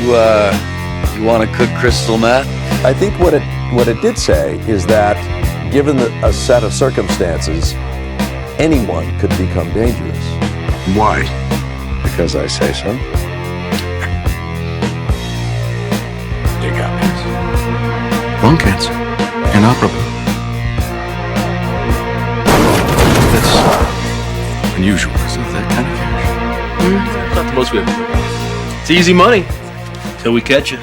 You want to cook crystal meth? I think what it did say is that given a set of circumstances, anyone could become dangerous. Why? Because I say so. You got me. Lung cancer. Inoperable. That's unusual, isn't it? That kind of cash. Not the most we ever do. It's easy money till we catch you.